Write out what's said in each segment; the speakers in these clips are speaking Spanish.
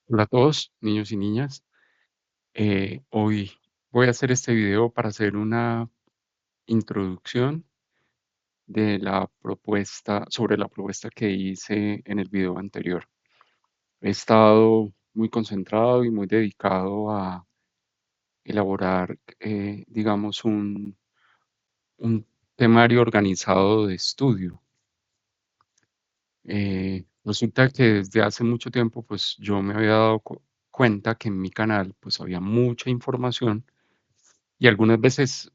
Hola a todos, niños y niñas. Hoy voy a hacer este video para hacer una introducción de la propuesta, sobre la propuesta que hice en el video anterior. He estado muy concentrado y muy dedicado a elaborar, digamos, un temario organizado de estudio. Resulta que desde hace mucho tiempo, pues yo me había dado cuenta que en mi canal, pues había mucha información. Y algunas veces,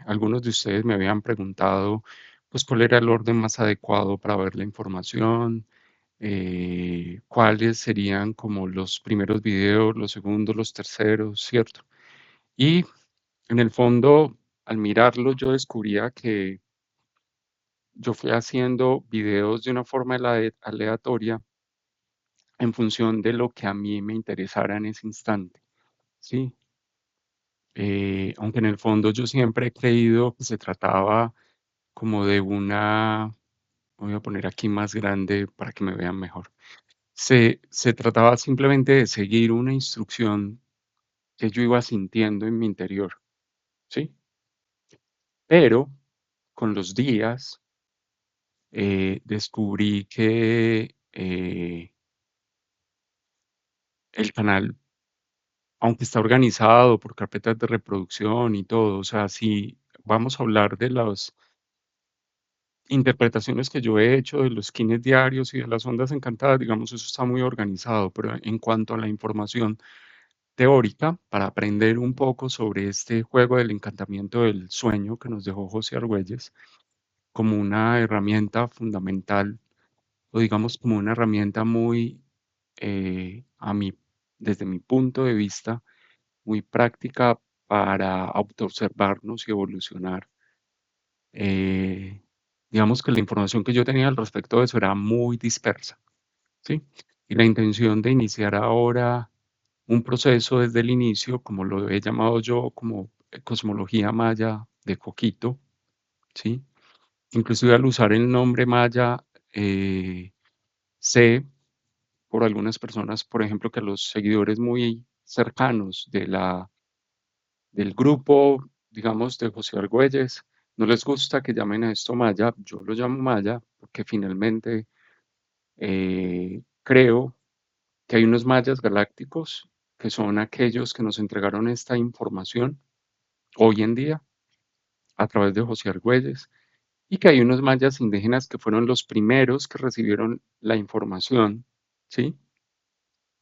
algunos de ustedes me habían preguntado, pues, cuál era el orden más adecuado para ver la información, cuáles serían como los primeros videos, los segundos, los terceros, ¿cierto? Y en el fondo, al mirarlo, yo descubría que yo fui haciendo videos de una forma aleatoria en función de lo que a mí me interesara en ese instante, ¿sí? Aunque en el fondo yo siempre he creído que se trataba como de una, voy a poner aquí más grande para que me vean mejor. Se trataba simplemente de seguir una instrucción que yo iba sintiendo en mi interior, ¿sí? Pero con los días descubrí que el canal, aunque está organizado por carpetas de reproducción y todo, o sea, si vamos a hablar de las interpretaciones que yo he hecho de los kines diarios y de las ondas encantadas, digamos, eso está muy organizado, pero en cuanto a la información teórica, para aprender un poco sobre este juego del encantamiento del sueño que nos dejó José Argüelles como una herramienta fundamental, o digamos como una herramienta muy, a mí, desde mi punto de vista, muy práctica para autoobservarnos y evolucionar. eh, digamos que la información que yo tenía al respecto de eso era muy dispersa, ¿sí? Y la intención de iniciar ahora un proceso desde el inicio, como lo he llamado yo, como cosmología maya de Coquito, ¿sí? Inclusive al usar el nombre maya, sé por algunas personas, por ejemplo, que a los seguidores muy cercanos del grupo, digamos, de José Argüelles, no les gusta que llamen a esto maya. Yo lo llamo maya porque finalmente creo que hay unos mayas galácticos que son aquellos que nos entregaron esta información hoy en día a través de José Argüelles, y que hay unos mayas indígenas que fueron los primeros que recibieron la información, ¿sí?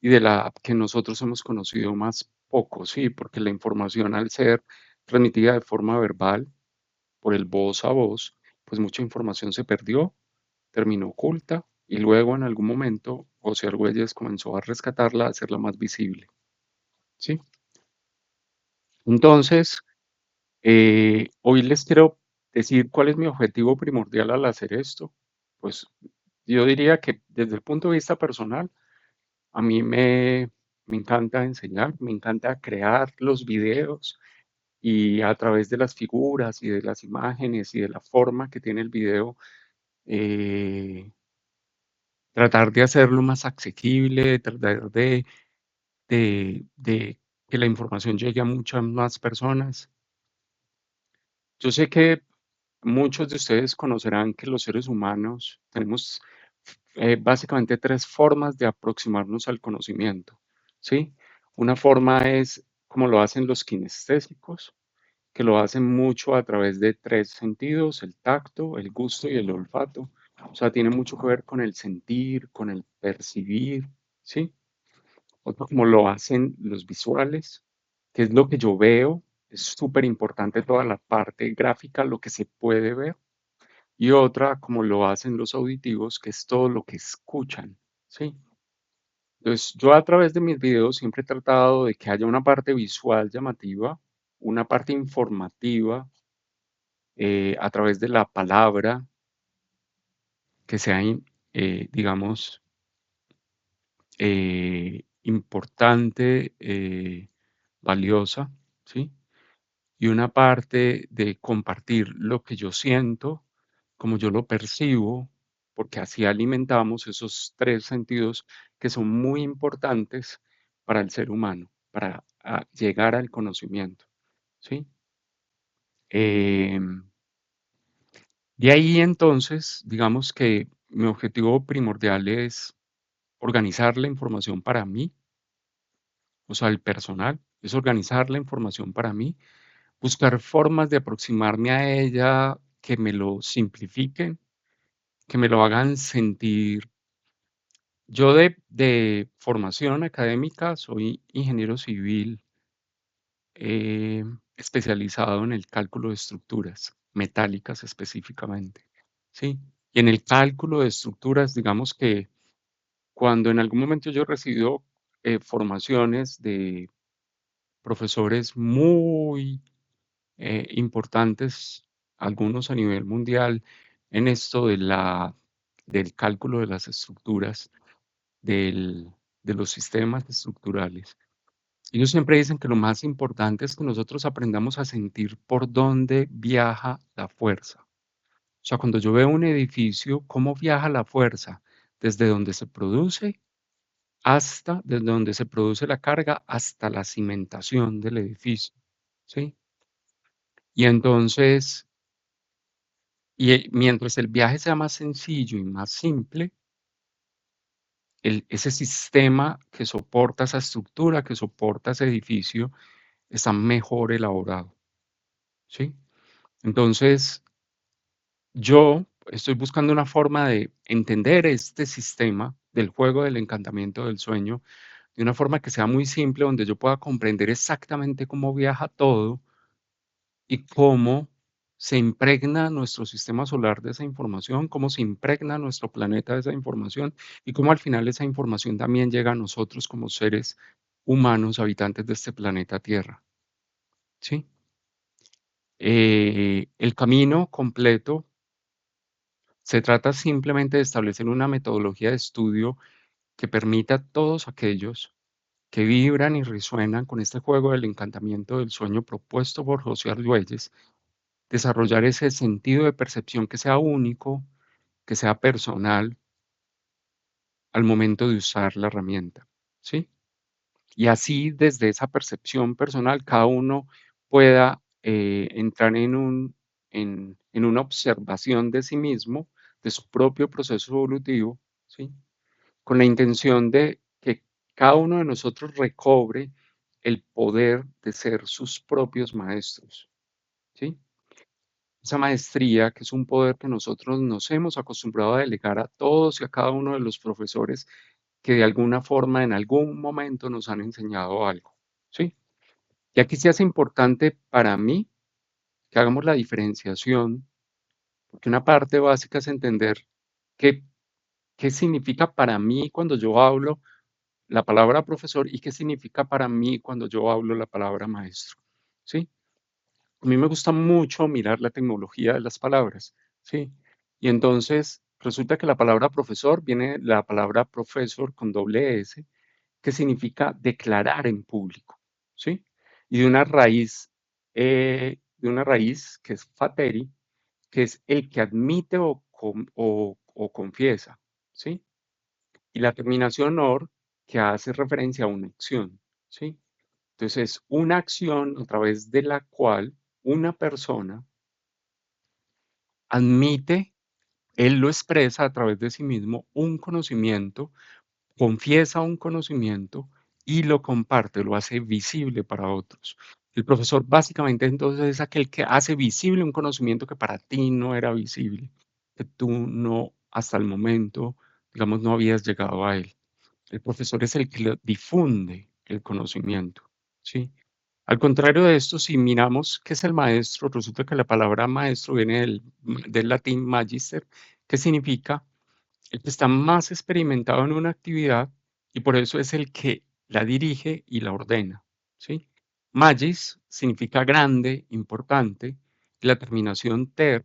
Y de la que nosotros hemos conocido más poco, ¿sí? Porque la información, al ser transmitida de forma verbal, por el voz a voz, pues mucha información se perdió, terminó oculta, y luego en algún momento José Argüelles comenzó a rescatarla, a hacerla más visible, ¿sí? Entonces, hoy les quiero decir cuál es mi objetivo primordial al hacer esto. Pues yo diría que desde el punto de vista personal, a mí me encanta enseñar, me encanta crear los videos, y a través de las figuras y de las imágenes y de la forma que tiene el video, eh, tratar de hacerlo más asequible, tratar de que la información llegue a muchas más personas. Yo sé que muchos de ustedes conocerán que los seres humanos tenemos básicamente tres formas de aproximarnos al conocimiento, ¿sí? Una forma es como lo hacen los kinestésicos, que lo hacen mucho a través de tres sentidos: el tacto, el gusto y el olfato. O sea, tiene mucho que ver con el sentir, con el percibir, ¿sí? Otro como lo hacen los visuales, que es lo que yo veo. Es súper importante toda la parte gráfica, lo que se puede ver. Y otra como lo hacen los auditivos, que es todo lo que escuchan, ¿sí? Entonces, yo a través de mis videos siempre he tratado de que haya una parte visual llamativa, una parte informativa, a través de la palabra, que sea, digamos, importante, valiosa, ¿sí? Y una parte de compartir lo que yo siento, como yo lo percibo, porque así alimentamos esos tres sentidos que son muy importantes para el ser humano, para llegar al conocimiento, ¿sí? Em, de ahí entonces, digamos que mi objetivo primordial es organizar la información para mí, o sea, el personal, es organizar la información para mí, buscar formas de aproximarme a ella que me lo simplifiquen, que me lo hagan sentir. Yo de formación académica soy ingeniero civil especializado en el cálculo de estructuras metálicas específicamente, ¿sí? Y en el cálculo de estructuras, digamos que cuando en algún momento yo he recibido formaciones de profesores muy importantes, algunos a nivel mundial, en esto del cálculo de las estructuras, del- de los sistemas estructurales. Ellos siempre dicen que lo más importante es que nosotros aprendamos a sentir por dónde viaja la fuerza. O sea, cuando yo veo un edificio, ¿cómo viaja la fuerza? Desde donde se produce desde donde se produce la carga hasta la cimentación del edificio, ¿sí? Y entonces, mientras el viaje sea más sencillo y más simple, ese sistema que soporta esa estructura, que soporta ese edificio, está mejor elaborado, ¿sí? Entonces, yo estoy buscando una forma de entender este sistema del juego del encantamiento del sueño de una forma que sea muy simple, donde yo pueda comprender exactamente cómo viaja todo y cómo se impregna nuestro sistema solar de esa información, cómo se impregna nuestro planeta de esa información y cómo al final esa información también llega a nosotros como seres humanos habitantes de este planeta Tierra, ¿sí? El camino completo se trata simplemente de establecer una metodología de estudio que permita a todos aquellos que vibran y resuenan con este juego del encantamiento del sueño propuesto por José Argüelles, desarrollar ese sentido de percepción que sea único, que sea personal al momento de usar la herramienta, ¿sí? Y así desde esa percepción personal cada uno pueda entrar en una observación de sí mismo, de su propio proceso evolutivo, ¿sí? Con la intención de que cada uno de nosotros recobre el poder de ser sus propios maestros, ¿sí? Esa maestría, que es un poder que nosotros nos hemos acostumbrado a delegar a todos y a cada uno de los profesores que de alguna forma, en algún momento nos han enseñado algo, ¿sí? Y aquí se hace importante para mí que hagamos la diferenciación, porque una parte básica es entender qué, qué significa para mí cuando yo hablo la palabra profesor y qué significa para mí cuando yo hablo la palabra maestro, ¿sí? A mí me gusta mucho mirar la tecnología de las palabras, ¿sí? Y entonces resulta que la palabra profesor viene de la palabra profesor con doble S, que significa declarar en público, ¿sí? Y de una raíz que es fateri, que es el que admite o confiesa, ¿sí? Y la terminación or, que hace referencia a una acción, ¿sí? Entonces, es una acción a través de la cual una persona admite, él lo expresa a través de sí mismo, un conocimiento, confiesa un conocimiento y lo comparte, lo hace visible para otros. El profesor básicamente entonces es aquel que hace visible un conocimiento que para ti no era visible, que tú no, hasta el momento, digamos, no habías llegado a él. El profesor es el que difunde el conocimiento, ¿sí? Al contrario de esto, si miramos qué es el maestro, resulta que la palabra maestro viene del latín magister, que significa el que está más experimentado en una actividad y por eso es el que la dirige y la ordena, ¿sí? Magis significa grande, importante, y la terminación ter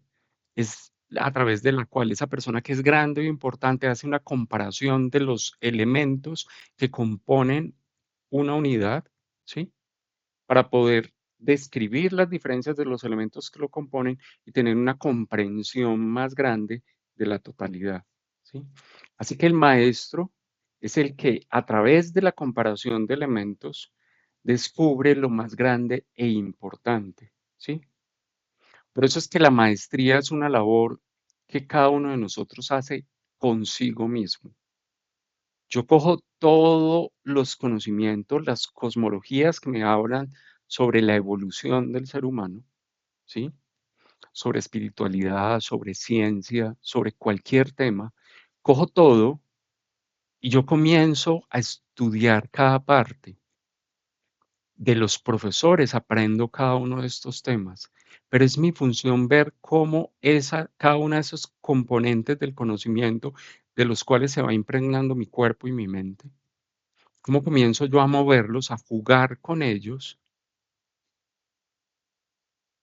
es a través de la cual esa persona que es grande o importante hace una comparación de los elementos que componen una unidad, ¿sí? Para poder describir las diferencias de los elementos que lo componen y tener una comprensión más grande de la totalidad, ¿sí? Así que el maestro es el que a través de la comparación de elementos descubre lo más grande e importante, ¿sí? Por eso es que la maestría es una labor que cada uno de nosotros hace consigo mismo. Yo cojo todos los conocimientos, las cosmologías que me hablan sobre la evolución del ser humano, ¿sí? Sobre espiritualidad, sobre ciencia, sobre cualquier tema. Cojo todo y yo comienzo a estudiar cada parte. De los profesores aprendo cada uno de estos temas, pero es mi función ver cómo cada uno de esos componentes del conocimiento de los cuales se va impregnando mi cuerpo y mi mente, cómo comienzo yo a moverlos, a jugar con ellos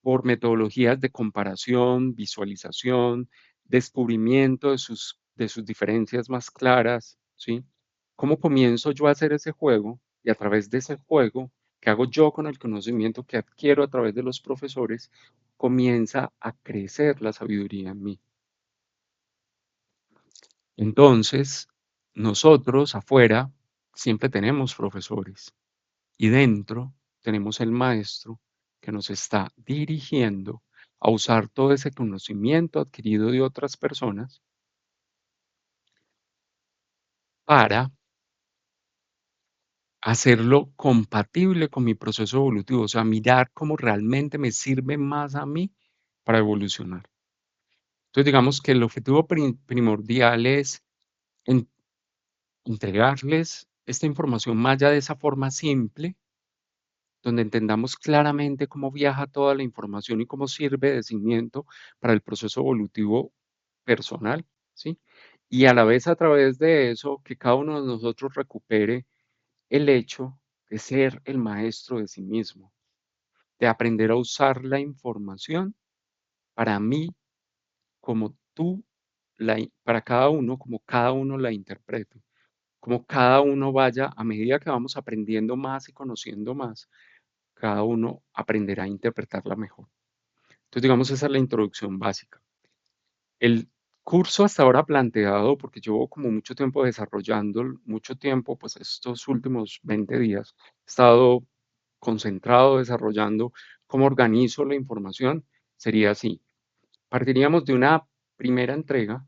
por metodologías de comparación, visualización, descubrimiento de sus diferencias más claras, ¿sí? ¿Cómo comienzo yo a hacer ese juego? Y a través de ese juego que hago yo con el conocimiento que adquiero a través de los profesores, comienza a crecer la sabiduría en mí. Entonces, nosotros afuera siempre tenemos profesores y dentro tenemos el maestro que nos está dirigiendo a usar todo ese conocimiento adquirido de otras personas para hacerlo compatible con mi proceso evolutivo, o sea, mirar cómo realmente me sirve más a mí para evolucionar. Entonces, digamos que el objetivo primordial es en- entregarles esta información más allá de esa forma simple, donde entendamos claramente cómo viaja toda la información y cómo sirve de cimiento para el proceso evolutivo personal, ¿sí? Y a la vez a través de eso, que cada uno de nosotros recupere el hecho de ser el maestro de sí mismo, de aprender a usar la información para mí como para cada uno, como cada uno la interprete, como cada uno vaya, a medida que vamos aprendiendo más y conociendo más, cada uno aprenderá a interpretarla mejor. Entonces, digamos, esa es la introducción básica. El curso hasta ahora planteado, porque llevo como mucho tiempo desarrollando, mucho tiempo, pues estos últimos 20 días, he estado concentrado desarrollando cómo organizo la información, sería así. Partiríamos de una primera entrega,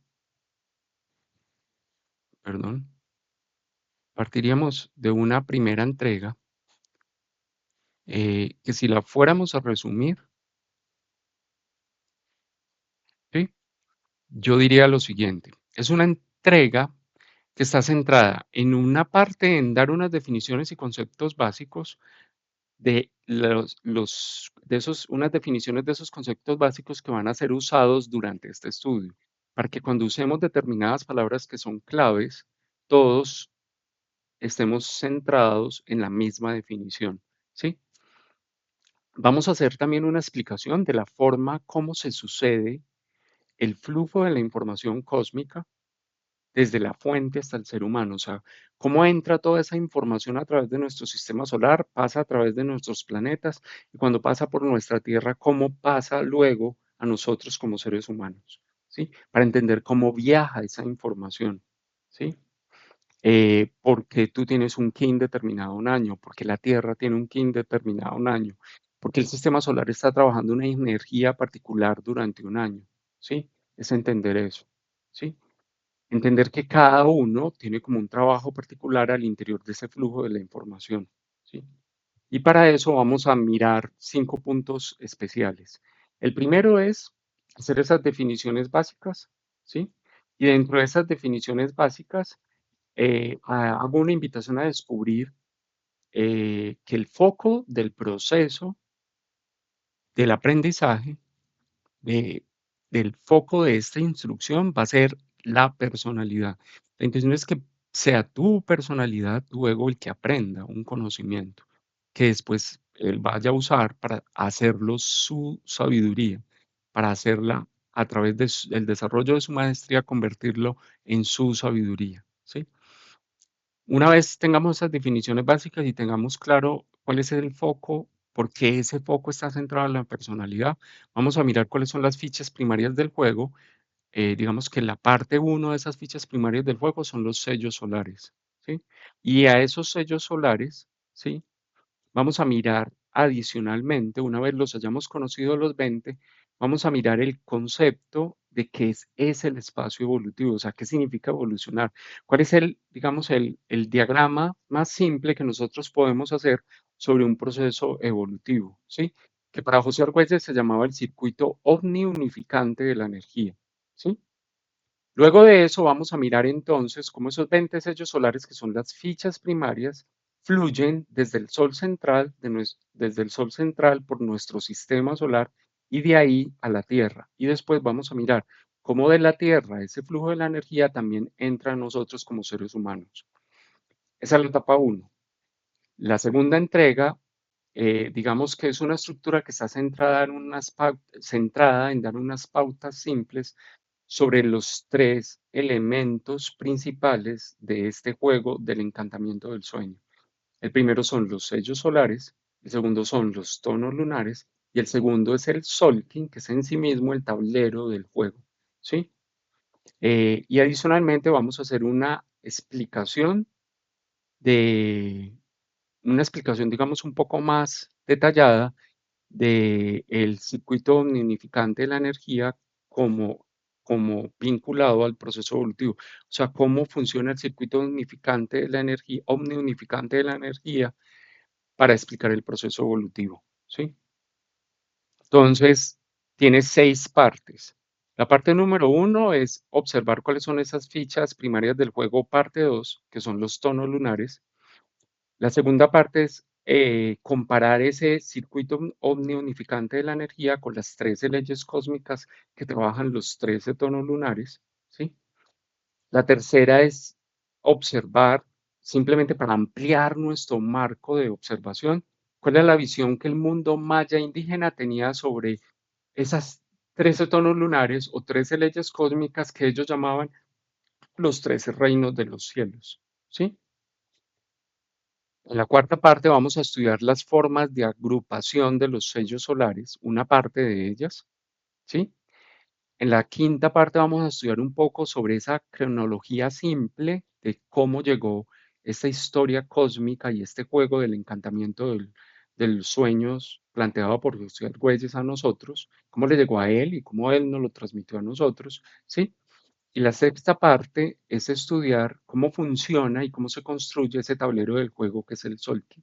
perdón, partiríamos de una primera entrega que si la fuéramos a resumir, ¿sí? Yo diría lo siguiente, es una entrega que está centrada en una parte en dar unas definiciones y conceptos básicos unas definiciones de esos conceptos básicos que van a ser usados durante este estudio, para que cuando usemos determinadas palabras que son claves, todos estemos centrados en la misma definición, ¿sí? Vamos a hacer también una explicación de la forma como se sucede el flujo de la información cósmica desde la fuente hasta el ser humano, o sea, cómo entra toda esa información a través de nuestro sistema solar, pasa a través de nuestros planetas y cuando pasa por nuestra Tierra, cómo pasa luego a nosotros como seres humanos, ¿sí? Para entender cómo viaja esa información, ¿sí? Porque tú tienes un kin determinado un año, porque la Tierra tiene un kin determinado un año, porque el sistema solar está trabajando una energía particular durante un año, ¿sí? Es entender eso, ¿sí? Entender que cada uno tiene como un trabajo particular al interior de ese flujo de la información, ¿sí? Y para eso vamos a mirar 5 puntos especiales. El primero es hacer esas definiciones básicas, ¿sí? Y dentro de esas definiciones básicas, hago una invitación a descubrir que el foco del proceso del aprendizaje de del foco de esta instrucción va a ser la personalidad. La intención es que sea tu personalidad, tu ego, el que aprenda un conocimiento, que después él vaya a usar para hacerlo su sabiduría, para hacerla a través del desarrollo de su maestría, convertirlo en su sabiduría, ¿sí? Una vez tengamos esas definiciones básicas y tengamos claro cuál es el foco, por qué ese foco está centrado en la personalidad, vamos a mirar cuáles son las fichas primarias del juego. Digamos que la parte uno de esas fichas primarias del juego son los sellos solares, ¿sí? Y a esos sellos solares, ¿sí? Vamos a mirar adicionalmente, una vez los hayamos conocido los 20, vamos a mirar el concepto de qué es el espacio evolutivo, o sea, qué significa evolucionar. ¿Cuál es el, digamos, el diagrama más simple que nosotros podemos hacer sobre un proceso evolutivo? ¿Sí? Que para José Argüelles se llamaba el circuito omniunificante de la energía. ¿Sí? Luego de eso vamos a mirar entonces cómo esos 20 sellos solares, que son las fichas primarias, fluyen desde el Sol central, desde el Sol central por nuestro sistema solar y de ahí a la Tierra. Y después vamos a mirar cómo de la Tierra ese flujo de la energía también entra a nosotros como seres humanos. Esa es la etapa uno. La segunda entrega, digamos que es una estructura que está centrada en dar unas pautas simples sobre los tres elementos principales de este juego del encantamiento del sueño. El primero son los sellos solares, el segundo son los tonos lunares y el segundo es el Solking, que es en sí mismo el tablero del juego. ¿Sí? Y adicionalmente vamos a hacer de una explicación, digamos, un poco más detallada del circuito omniunificante de la energía como, como vinculado al proceso evolutivo. O sea, cómo funciona el circuito omnificante de la energía, omniunificante de la energía para explicar el proceso evolutivo. ¿Sí? Entonces, tiene 6 partes. La parte número uno es observar cuáles son esas fichas primarias del juego, parte 2, que son los tonos lunares. La segunda parte es comparar ese circuito omniunificante de la energía con las 13 leyes cósmicas que trabajan los 13 tonos lunares, ¿sí? La tercera es observar, simplemente para ampliar nuestro marco de observación, cuál es la visión que el mundo maya indígena tenía sobre esas 13 tonos lunares o 13 leyes cósmicas que ellos llamaban los 13 reinos de los cielos, ¿sí? En la cuarta parte vamos a estudiar las formas de agrupación de los sellos solares, una parte de ellas, ¿sí? En la quinta parte vamos a estudiar un poco sobre esa cronología simple de cómo llegó esta historia cósmica y este juego del encantamiento de los sueños planteado por José Argüelles a nosotros, cómo le llegó a él y cómo él nos lo transmitió a nosotros, ¿sí? Y la sexta parte es estudiar cómo funciona y cómo se construye ese tablero del juego que es el Solki.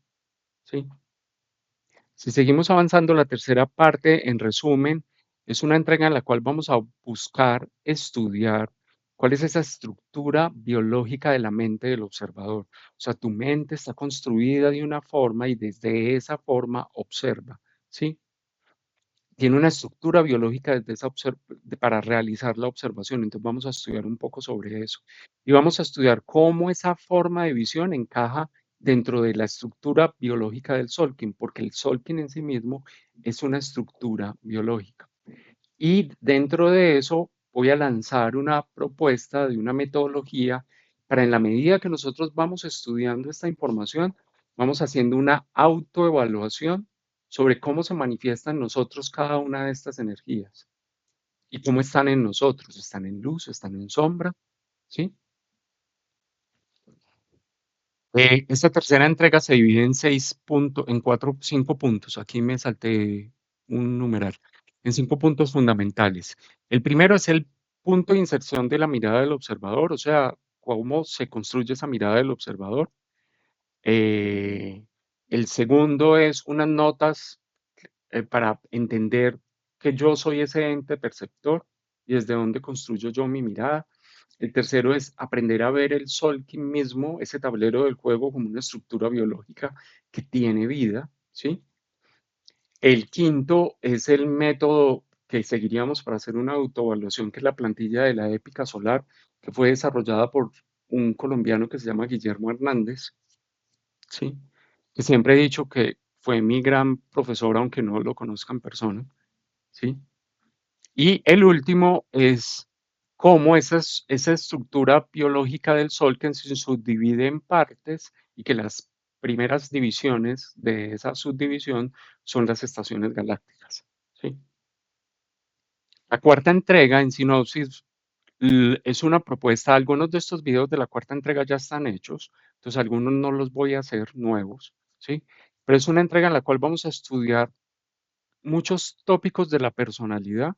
¿Sí? Si seguimos avanzando, la tercera parte, en resumen, es una entrega en la cual vamos a buscar estudiar cuál es esa estructura biológica de la mente del observador. O sea, tu mente está construida de una forma y desde esa forma observa, ¿sí? Tiene una estructura biológica desde para realizar la observación. Entonces vamos a estudiar un poco sobre eso. Y vamos a estudiar cómo esa forma de visión encaja dentro de la estructura biológica del Solking, porque el Solking en sí mismo es una estructura biológica. Y dentro de eso voy a lanzar una propuesta de una metodología para en la medida que nosotros vamos estudiando esta información, vamos haciendo una autoevaluación sobre cómo se manifiesta en nosotros cada una de estas energías y cómo están en nosotros, están en luz, están en sombra, ¿sí? Esta tercera entrega se divide en 6 puntos, en 5 puntos. Aquí me salté un numeral. En 5 puntos fundamentales. El primero es el punto de inserción de la mirada del observador, o sea, cómo se construye esa mirada del observador. Eh, el segundo es unas notas para entender que yo soy ese ente perceptor y desde dónde construyo yo mi mirada. El tercero es aprender a ver el Solkin mismo, ese tablero del juego, como una estructura biológica que tiene vida, ¿sí? El quinto es el método que seguiríamos para hacer una autoevaluación, que es la plantilla de la épica solar, que fue desarrollada por un colombiano que se llama Guillermo Hernández, ¿sí? Que siempre he dicho que fue mi gran profesor, aunque no lo conozca en persona, ¿sí? Y el último es cómo esa estructura biológica del Sol que se subdivide en partes y que las primeras divisiones de esa subdivisión son las estaciones galácticas, ¿sí? La cuarta entrega en sinopsis Es una propuesta, algunos de estos videos de la cuarta entrega ya están hechos, entonces algunos no los voy a hacer nuevos, ¿sí? Pero es una entrega en la cual vamos a estudiar muchos tópicos de la personalidad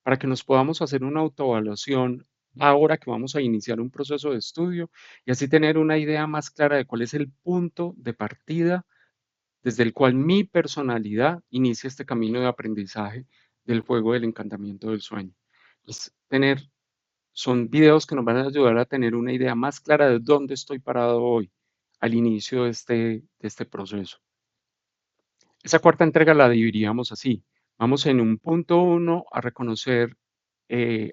para que nos podamos hacer una autoevaluación ahora que vamos a iniciar un proceso de estudio y así tener una idea más clara de cuál es el punto de partida desde el cual mi personalidad inicia este camino de aprendizaje del juego del encantamiento del sueño. Es tener, son videos que nos van a ayudar a tener una idea más clara de dónde estoy parado hoy al inicio de este proceso. Esa cuarta entrega la dividiríamos así. Vamos en un punto uno a reconocer,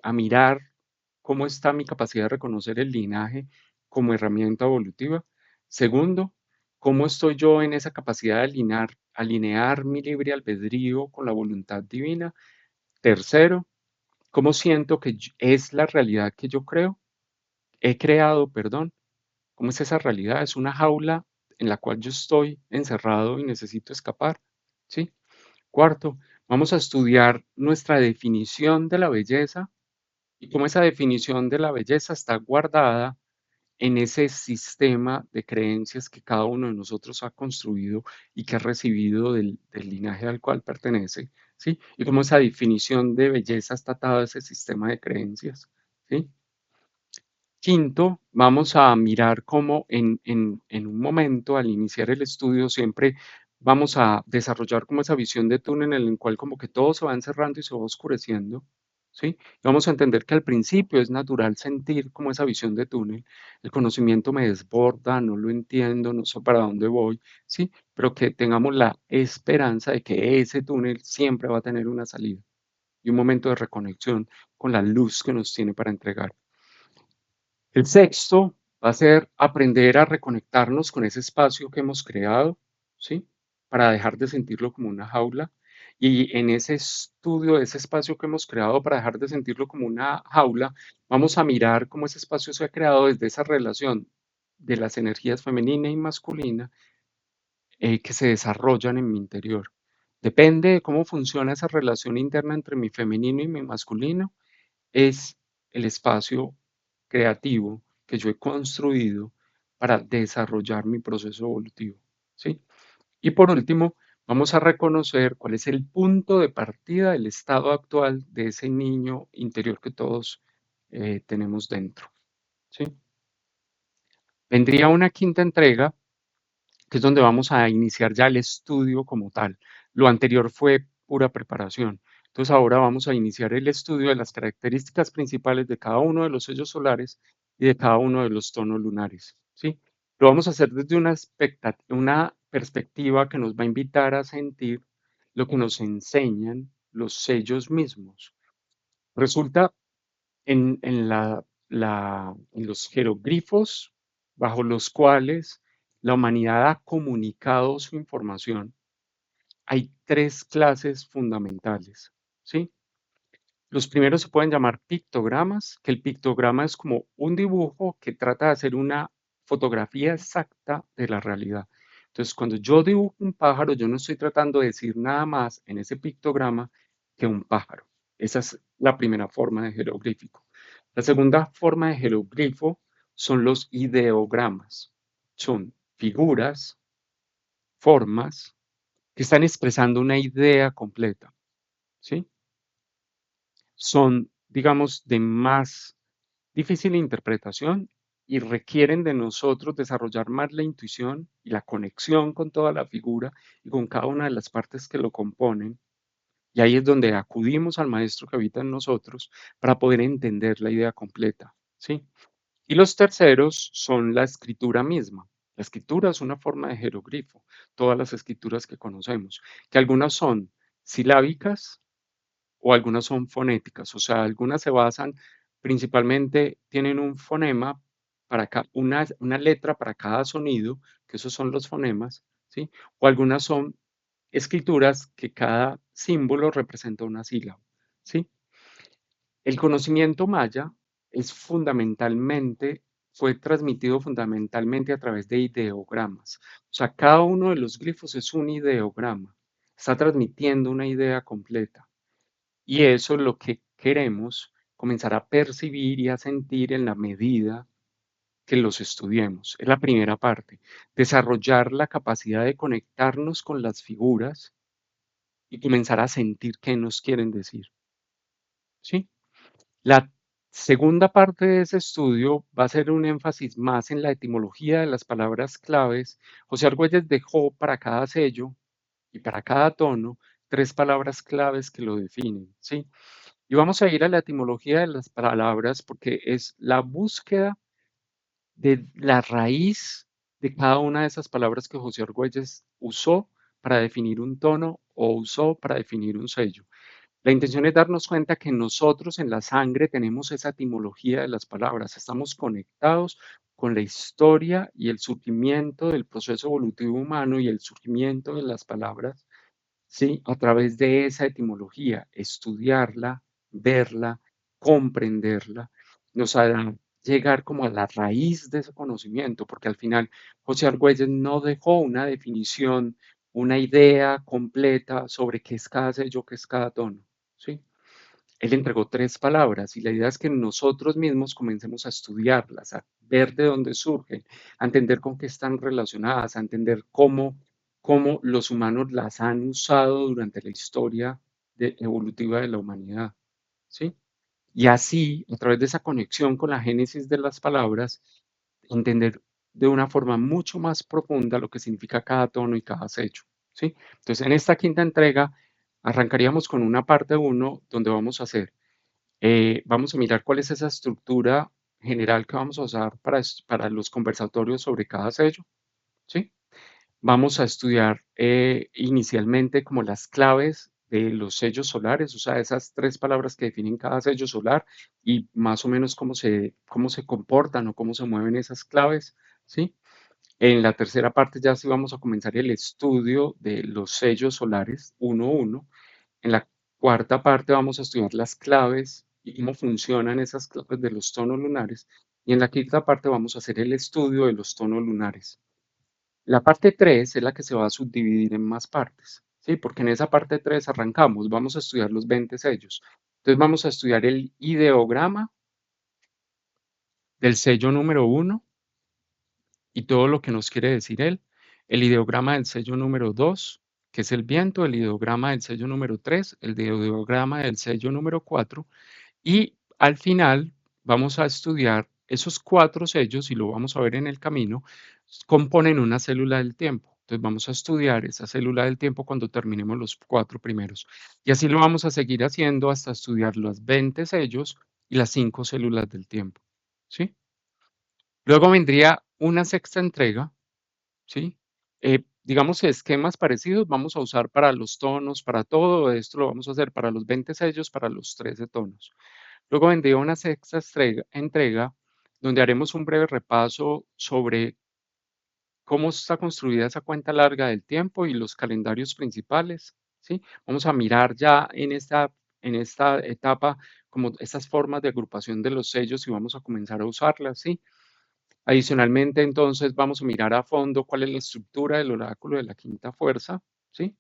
a mirar cómo está mi capacidad de reconocer el linaje como herramienta evolutiva. Segundo, cómo estoy yo en esa capacidad de alinear mi libre albedrío con la voluntad divina. Tercero, cómo siento que es la realidad que yo he creado, perdón. ¿Cómo es esa realidad? Es una jaula en la cual yo estoy encerrado y necesito escapar, ¿sí? Cuarto, vamos a estudiar nuestra definición de la belleza y cómo esa definición de la belleza está guardada en ese sistema de creencias que cada uno de nosotros ha construido y que ha recibido del linaje al cual pertenece, ¿sí? Y cómo esa definición de belleza está atada a ese sistema de creencias, ¿sí? Quinto, vamos a mirar cómo en un momento, al iniciar el estudio, siempre vamos a desarrollar como esa visión de túnel en el cual como que todo se va encerrando y se va oscureciendo, ¿sí? Y vamos a entender que al principio es natural sentir como esa visión de túnel, el conocimiento me desborda, no lo entiendo, no sé para dónde voy, ¿sí? Pero que tengamos la esperanza de que ese túnel siempre va a tener una salida y un momento de reconexión con la luz que nos tiene para entregar. El sexto va a ser aprender a reconectarnos con ese espacio que hemos creado, ¿sí? Para dejar de sentirlo como una jaula. Y en ese estudio de ese espacio que hemos creado para dejar de sentirlo como una jaula, vamos a mirar cómo ese espacio se ha creado desde esa relación de las energías femenina y masculina que se desarrollan en mi interior. Depende de cómo funciona esa relación interna entre mi femenino y mi masculino, es el espacio creativo que yo he construido para desarrollar mi proceso evolutivo, ¿sí? Y por último, vamos a reconocer cuál es el punto de partida del estado actual de ese niño interior que todos tenemos dentro, ¿sí? Vendría una quinta entrega que es donde vamos a iniciar ya el estudio como tal. Lo anterior fue pura preparación. Entonces ahora vamos a iniciar el estudio de las características principales de cada uno de los sellos solares y de cada uno de los tonos lunares, ¿sí? Lo vamos a hacer desde una perspectiva que nos va a invitar a sentir lo que nos enseñan los sellos mismos. Resulta en los jeroglifos bajo los cuales la humanidad ha comunicado su información, hay tres clases fundamentales, ¿sí? Los primeros se pueden llamar pictogramas, que el pictograma es como un dibujo que trata de hacer una fotografía exacta de la realidad. Entonces, cuando yo dibujo un pájaro, yo no estoy tratando de decir nada más en ese pictograma que un pájaro. Esa es la primera forma de jeroglífico. La segunda forma de jeroglifo son los ideogramas. Son figuras, formas que están expresando una idea completa, ¿sí? Son, digamos, de más difícil interpretación y requieren de nosotros desarrollar más la intuición y la conexión con toda la figura y con cada una de las partes que lo componen. Y ahí es donde acudimos al maestro que habita en nosotros para poder entender la idea completa, ¿sí? Y los terceros son la escritura misma. La escritura es una forma de jeroglifo, todas las escrituras que conocemos, que algunas son silábicas, o algunas son fonéticas, o sea, algunas se basan principalmente, tienen un fonema una letra para cada sonido, que esos son los fonemas, ¿sí? O algunas son escrituras que cada símbolo representa una sílaba, ¿sí? El conocimiento maya es fue transmitido fundamentalmente a través de ideogramas. O sea, cada uno de los glifos es un ideograma, está transmitiendo una idea completa. Y eso es lo que queremos comenzar a percibir y a sentir en la medida que los estudiemos. Es la primera parte. Desarrollar la capacidad de conectarnos con las figuras y comenzar a sentir qué nos quieren decir, ¿sí? La segunda parte de ese estudio va a ser un énfasis más en la etimología de las palabras claves. José Argüelles dejó para cada sello y para cada tono tres palabras claves que lo definen, ¿sí? Y vamos a ir a la etimología de las palabras porque es la búsqueda de la raíz de cada una de esas palabras que José Argüelles usó para definir un tono o usó para definir un sello. La intención es darnos cuenta que nosotros en la sangre tenemos esa etimología de las palabras, estamos conectados con la historia y el surgimiento del proceso evolutivo humano y el surgimiento de las palabras, ¿sí? A través de esa etimología, estudiarla, verla, comprenderla, nos hará llegar como a la raíz de ese conocimiento, porque al final José Argüelles no dejó una definición, una idea completa sobre qué es cada sello, qué es cada tono, ¿sí? Él entregó tres palabras y la idea es que nosotros mismos comencemos a estudiarlas, a ver de dónde surgen, a entender con qué están relacionadas, a entender cómo los humanos las han usado durante la historia evolutiva de la humanidad, ¿sí? Y así, a través de esa conexión con la génesis de las palabras, entender de una forma mucho más profunda lo que significa cada tono y cada sello, ¿sí? Entonces, en esta quinta entrega, arrancaríamos con una parte uno donde vamos a hacer, vamos a mirar cuál es esa estructura general que vamos a usar para los conversatorios sobre cada sello, ¿sí? Vamos a estudiar inicialmente como las claves de los sellos solares, o sea, esas tres palabras que definen cada sello solar y más o menos cómo se comportan o cómo se mueven esas claves, ¿sí? En la tercera parte ya sí vamos a comenzar el estudio de los sellos solares uno a uno. En la cuarta parte vamos a estudiar las claves y cómo funcionan esas claves de los tonos lunares. Y en la quinta parte vamos a hacer el estudio de los tonos lunares. La parte 3 es la que se va a subdividir en más partes, ¿sí? Porque en esa parte 3 arrancamos, vamos a estudiar los 20 sellos. Entonces vamos a estudiar el ideograma del sello número uno y todo lo que nos quiere decir él, el ideograma del sello número 2, que es el viento, el ideograma del sello número 3, el ideograma del sello número 4, y al final vamos a estudiar esos cuatro sellos y lo vamos a ver en el camino, componen una célula del tiempo. Entonces vamos a estudiar esa célula del tiempo cuando terminemos los cuatro primeros. Y así lo vamos a seguir haciendo hasta estudiar los 20 sellos y las 5 células del tiempo. ¿Sí? Luego vendría una sexta entrega, ¿sí? Digamos esquemas parecidos vamos a usar para los tonos, para todo esto lo vamos a hacer para los 20 sellos, para los 13 tonos. Luego vendría una sexta entrega donde haremos un breve repaso sobre cómo está construida esa cuenta larga del tiempo y los calendarios principales, ¿sí? Vamos a mirar ya en esta etapa como estas formas de agrupación de los sellos y vamos a comenzar a usarlas, ¿sí? Adicionalmente, entonces, vamos a mirar a fondo cuál es la estructura del oráculo de la quinta fuerza, ¿sí?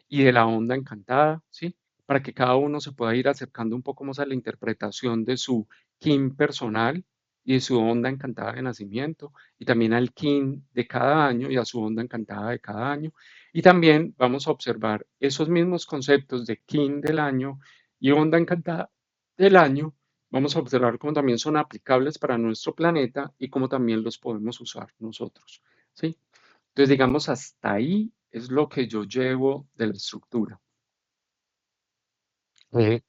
Y de la onda encantada, ¿sí? Para que cada uno se pueda ir acercando un poco más a la interpretación de su kin personal y de su onda encantada de nacimiento, y también al kin de cada año y a su onda encantada de cada año. Y también vamos a observar esos mismos conceptos de kin del año y onda encantada del año. Vamos a observar cómo también son aplicables para nuestro planeta y cómo también los podemos usar nosotros, ¿sí? Entonces, digamos, hasta ahí es lo que yo llevo de la estructura.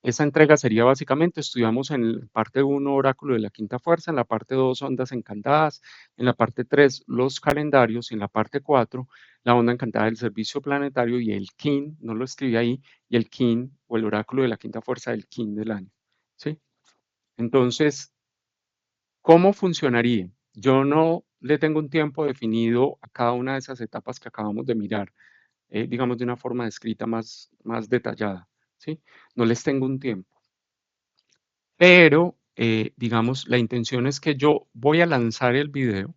Esa entrega sería básicamente, estudiamos en la parte uno oráculo de la quinta fuerza, en la parte 2 ondas encantadas, en la parte 3 los calendarios, y en la parte 4 la onda encantada del servicio planetario y el kin, no lo escribí ahí, y el kin o el oráculo de la quinta fuerza del kin del año, ¿sí? Entonces, ¿cómo funcionaría? Yo no le tengo un tiempo definido a cada una de esas etapas que acabamos de mirar, digamos de una forma descrita más detallada, ¿sí? No les tengo un tiempo, pero digamos, la intención es que yo voy a lanzar el video,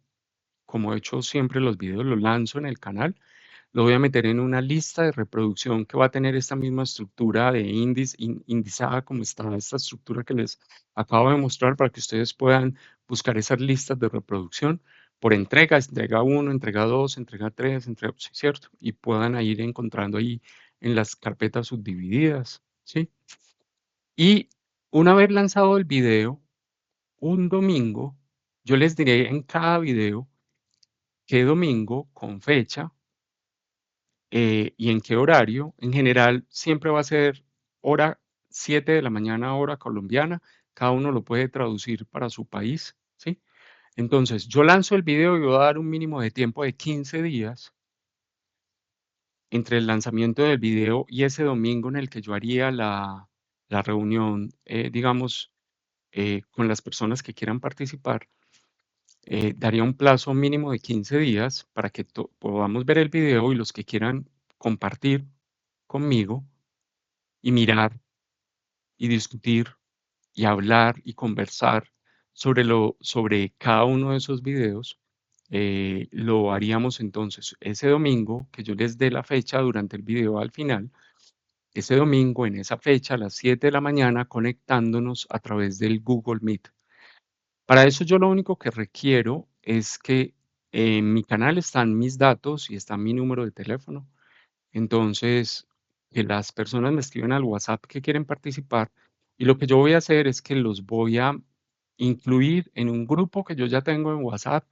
como he hecho siempre los videos, lo lanzo en el canal, lo voy a meter en una lista de reproducción que va a tener esta misma estructura de índice, indizada como está esta estructura que les acabo de mostrar para que ustedes puedan buscar esas listas de reproducción por entregas, entrega uno, entrega 2, entrega 3, entrega, sí, ¿cierto? Y puedan ir encontrando ahí en las carpetas subdivididas, ¿sí? Y una vez lanzado el video, un domingo, yo les diré en cada video qué domingo con fecha y en qué horario. En general, siempre va a ser hora 7 de la mañana, hora colombiana. Cada uno lo puede traducir para su país, ¿sí? Entonces, yo lanzo el video y voy a dar un mínimo de tiempo de 15 días entre el lanzamiento del video y ese domingo en el que yo haría la reunión, digamos, con las personas que quieran participar. Daría un plazo mínimo de 15 días para que podamos ver el video y los que quieran compartir conmigo y mirar y discutir y hablar y conversar sobre cada uno de esos videos. Lo haríamos entonces ese domingo, que yo les dé la fecha durante el video al final, ese domingo en esa fecha a las 7 de la mañana conectándonos a través del Google Meet. Para eso yo lo único que requiero es que en mi canal están mis datos y está mi número de teléfono. Entonces, que las personas me escriben al WhatsApp que quieren participar y lo que yo voy a hacer es que los voy a incluir en un grupo que yo ya tengo en WhatsApp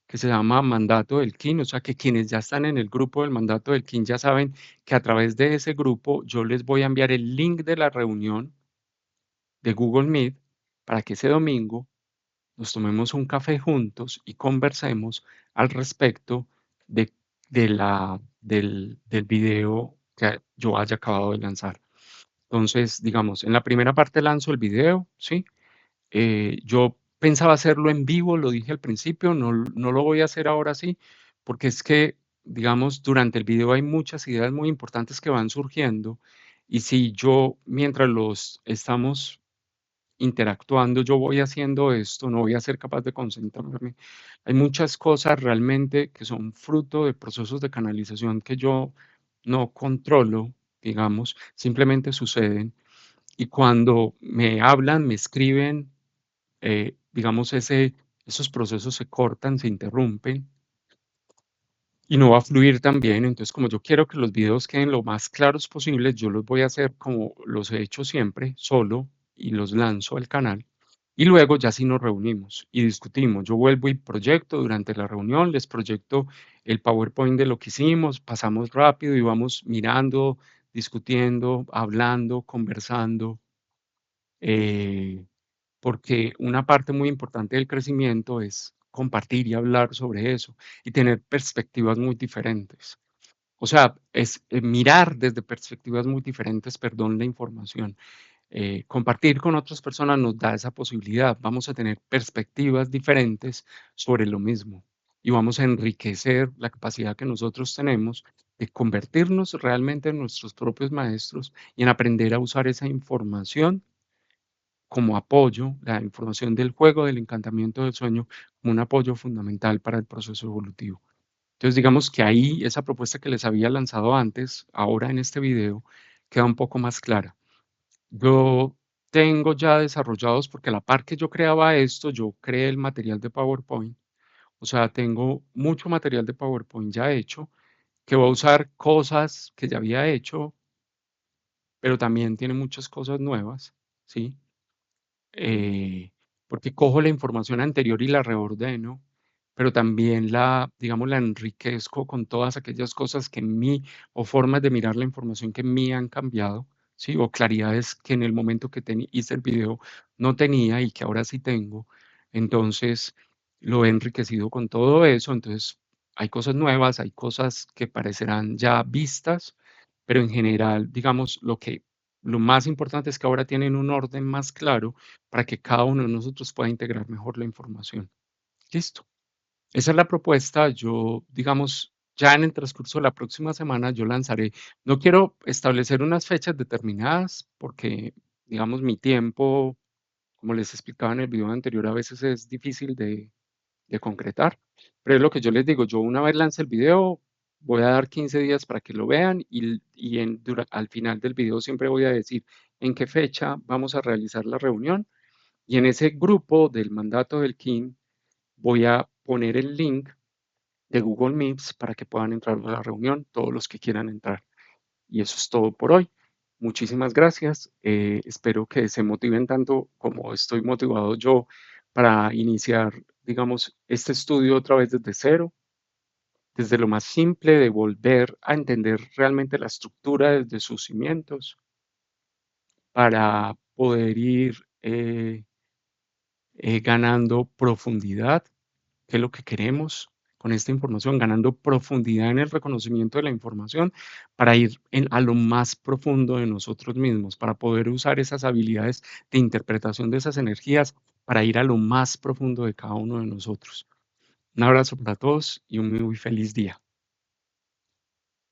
que se llama Mandato del KIN, o sea que quienes ya están en el grupo del Mandato del KIN ya saben que a través de ese grupo yo les voy a enviar el link de la reunión de Google Meet para que ese domingo nos tomemos un café juntos y conversemos al respecto de, del video que yo haya acabado de lanzar. Entonces, digamos, en la primera parte lanzo el video, ¿sí? Yo pensaba hacerlo en vivo, lo dije al principio, no lo voy a hacer ahora sí, porque es que, digamos, durante el video hay muchas ideas muy importantes que van surgiendo y si yo, mientras los estamos interactuando, yo voy haciendo esto, no voy a ser capaz de concentrarme. Hay muchas cosas realmente que son fruto de procesos de canalización que yo no controlo, digamos, simplemente suceden. Y cuando me hablan, me escriben, digamos, esos procesos se cortan, se interrumpen y no va a fluir tan bien. Entonces, como yo quiero que los videos queden lo más claros posibles, yo los voy a hacer como los he hecho siempre, solo, y los lanzo al canal. Y luego ya sí nos reunimos y discutimos. Yo vuelvo y proyecto durante la reunión, les proyecto el PowerPoint de lo que hicimos, pasamos rápido y vamos mirando, discutiendo, hablando, conversando. eh, Porque una parte muy importante del crecimiento es compartir y hablar sobre eso y tener perspectivas muy diferentes. O sea, es mirar desde perspectivas muy diferentes, perdón, la información. Compartir con otras personas nos da esa posibilidad. Vamos a tener perspectivas diferentes sobre lo mismo y vamos a enriquecer la capacidad que nosotros tenemos de convertirnos realmente en nuestros propios maestros y en aprender a usar esa información como apoyo, la información del juego, del encantamiento del sueño, como un apoyo fundamental para el proceso evolutivo. Entonces, digamos que ahí esa propuesta que les había lanzado antes, ahora en este video, queda un poco más clara. Yo tengo ya desarrollados, porque a la par que yo creaba esto, yo creé el material de PowerPoint. O sea, tengo mucho material de PowerPoint ya hecho, que voy a usar cosas que ya había hecho, pero también tiene muchas cosas nuevas, ¿sí? eh, Porque cojo la información anterior y la reordeno, pero también digamos, la enriquezco con todas aquellas cosas que en mí, o formas de mirar la información que en mí han cambiado, ¿sí? O claridades que en el momento que hice el video no tenía y que ahora sí tengo. Entonces, lo he enriquecido con todo eso. Entonces, hay cosas nuevas, hay cosas que parecerán ya vistas, pero en general, digamos, lo más importante es que ahora tienen un orden más claro para que cada uno de nosotros pueda integrar mejor la información. Listo. Esa es la propuesta. Yo, digamos, ya en el transcurso de la próxima semana yo lanzaré. No quiero establecer unas fechas determinadas porque, digamos, mi tiempo, como les explicaba en el video anterior, a veces es difícil de concretar. Pero es lo que yo les digo, yo una vez lance el video, Voy a dar 15 días para que lo vean al final del video siempre voy a decir en qué fecha vamos a realizar la reunión y en ese grupo del mandato del KIN voy a poner el link de Google Meets para que puedan entrar a la reunión todos los que quieran entrar. Y eso es todo por hoy. Muchísimas gracias. Espero que se motiven tanto como estoy motivado yo para iniciar, digamos, este estudio otra vez desde cero, desde lo más simple de volver a entender realmente la estructura desde sus cimientos para poder ir ganando profundidad, que es lo que queremos con esta información, ganando profundidad en el reconocimiento de la información para ir a lo más profundo de nosotros mismos, para poder usar esas habilidades de interpretación de esas energías para ir a lo más profundo de cada uno de nosotros. Un abrazo para todos y un muy feliz día.